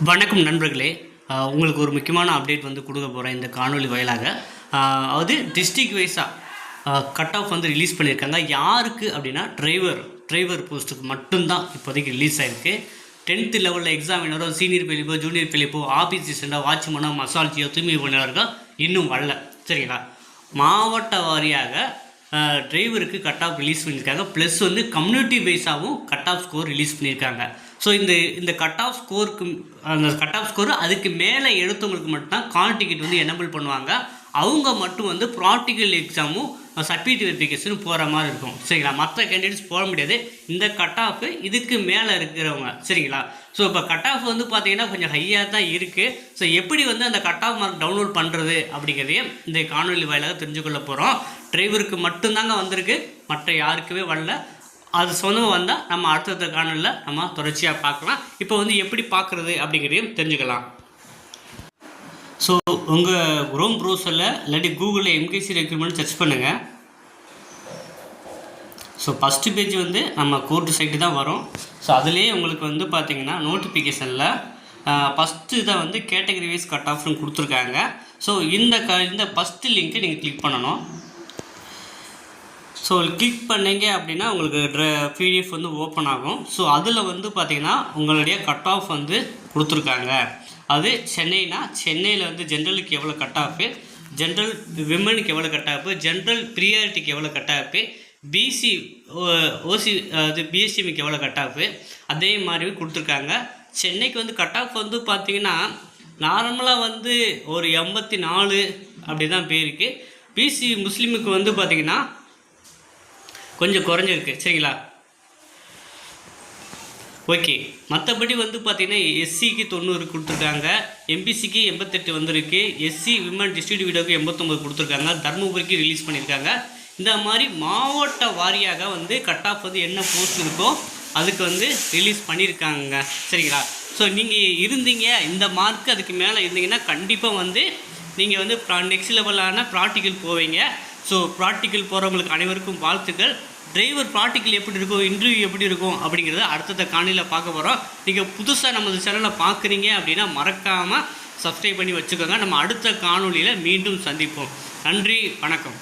வணக்கம் நண்பர்களே. உங்களுக்கு ஒரு முக்கியமான அப்டேட் வந்து கொடுக்க போகிறேன் இந்த காணொலி வாயிலாக. அதாவது டிஸ்ட்ரிக்ட் வைஸாக கட் ஆஃப் வந்து ரிலீஸ் பண்ணியிருக்காங்க. யாருக்கு அப்படின்னா டிரைவர் போஸ்ட்டுக்கு மட்டும்தான் இப்போதைக்கு ரிலீஸ் ஆகிருக்கு. 10th லெவலில் எக்ஸாமினரோ, சீனியர் பிலிப்போ, ஜூனியர் பிலிப்போ, ஆஃபீஸ் அசிஸ்டண்டோ, வாட்ச்மேனோ, மசால்ஜியோ, தூய்மை பணியாளர்களோ இன்னும் வரல. சரிங்களா? மாவட்ட வாரியாக டிரைவருக்கு கட் ஆஃப் ரிலீஸ் பண்ணியிருக்காங்க. ப்ளஸ் வந்து கம்யூனிட்டி வைஸாகவும் கட் ஆஃப் ஸ்கோர் ரிலீஸ் பண்ணியிருக்காங்க. ஸோ இந்த கட் ஆஃப் ஸ்கோருக்கு அந்த கட் ஆஃப் ஸ்கோர் அதுக்கு மேலே எடுத்தவங்களுக்கு மட்டும்தான் கால் டிக்கெட் வந்து எனபிள் பண்ணுவாங்க. அவங்க மட்டும் வந்து ப்ராக்டிக்கல் எக்ஸாமும் சர்டிஃபிகேட் வெரிஃபிகேஷனும் போகிற மாதிரி இருக்கும். சரிங்களா? மற்ற கேண்டிடேட்ஸ் போட முடியாது. இந்த கட் ஆஃப் இதுக்கு மேலே இருக்கிறவங்க. சரிங்களா? ஸோ இப்போ கட் ஆஃப் வந்து பார்த்தீங்கன்னா கொஞ்சம் ஹையாக தான் இருக்குது. ஸோ எப்படி வந்து அந்த கட் ஆஃப் மார்க் டவுன்லோட் பண்ணுறது அப்படிங்கிறதையும் இந்த காணொலி வாயிலாக தெரிஞ்சுக்கொள்ள போகிறோம். டிரைவருக்கு மட்டும்தாங்க வந்திருக்கு, மற்ற யாருக்குமே வரல. அது சொந்தமாக வந்தால் நம்ம அடுத்தடுத்த காணொலியில் நம்ம தொடர்ச்சியாக பார்க்கலாம். இப்போ வந்து எப்படி பார்க்குறது அப்படிங்கிறதையும் தெரிஞ்சுக்கலாம். ஸோ உங்கள் குரோம் ப்ரௌசரில் இல்லாட்டி கூகுளில் எம்கேசி ரெக்ரூட்மெண்ட் சர்ச் பண்ணுங்கள். ஸோ ஃபஸ்ட்டு பேஜ் வந்து நம்ம கோர்ட்டு சைட்டு தான் வரும். ஸோ அதுலேயே உங்களுக்கு வந்து பார்த்திங்கன்னா நோட்டிஃபிகேஷனில் ஃபஸ்ட்டு இதை வந்து கேட்டகரி வைஸ் கட் ஆஃப்னு கொடுத்துருக்காங்க. ஸோ இந்த ஃபஸ்ட்டு லிங்க்கை நீங்கள் கிளிக் பண்ணணும். ஸோ கிளிக் பண்ணிங்க அப்படின்னா உங்களுக்கு பிடிஎஃப் வந்து ஓப்பன் ஆகும். ஸோ அதில் வந்து பார்த்திங்கன்னா உங்களுடைய கட் ஆஃப் வந்து கொடுத்துருக்காங்க. அது சென்னைனா சென்னையில் வந்து ஜென்ரலுக்கு எவ்வளோ கட் ஆஃபு, ஜென்ரல் விமனுக்கு எவ்வளோ கட் ஆஃபு, ஜென்ரல் ப்ரியாரிட்டிக்கு எவ்வளோ கட் ஆஃபு, பிசி ஓசி அது பிஎஸ்சிமிக்கு எவ்வளோ கட் ஆஃபு, அதே மாதிரி கொடுத்துருக்காங்க. சென்னைக்கு வந்து கட் ஆஃப் வந்து பார்த்திங்கன்னா நார்மலாக வந்து ஒரு 84 அப்படி தான் போயிருக்கு. பிசி முஸ்லீமுக்கு வந்து பார்த்திங்கன்னா கொஞ்சம் குறைஞ்சிருக்கு. சரிங்களா? ஓகே. மற்றபடி வந்து பார்த்திங்கன்னா எஸ்சிக்கு 90 கொடுத்துருக்காங்க, எம்பிசிக்கு 88 வந்திருக்கு, எஸ்சி விமன் டிஸ்ட்ரிக்ட் வீடியோக்கு 89 கொடுத்துருக்காங்க, தர்மபுரிக்கு ரிலீஸ் பண்ணியிருக்காங்க. இந்த மாதிரி மாவட்ட வாரியாக வந்து கட் ஆஃப் வந்து என்ன போஸ்ட் இருக்கோ அதுக்கு வந்து ரிலீஸ் பண்ணியிருக்காங்க. சரிங்களா? ஸோ நீங்கள் இருந்தீங்க இந்த மார்க்கு அதுக்கு மேலே இருந்தீங்கன்னா கண்டிப்பாக வந்து நீங்கள் வந்து நெக்ஸ்ட் லெவலான ப்ராக்டிக்கல் போவீங்க. ஸோ ப்ராக்டிக்கல் போகிறவங்களுக்கு அனைவருக்கும் வாழ்த்துக்கள். டிரைவர் ப்ராக்டிக்கல் எப்படி இருக்கும், இன்டர்வியூ எப்படி இருக்கும் அப்படிங்கிறத அடுத்தடுத்த காணொலியில் பார்க்க போகிறோம். நீங்கள் புதுசாக நமது சேனலை பார்க்குறீங்க அப்படின்னா மறக்காமல் சப்ஸ்கிரைப் பண்ணி வச்சுக்கோங்க. நம்ம அடுத்த காணொலியில் மீண்டும் சந்திப்போம். நன்றி, வணக்கம்.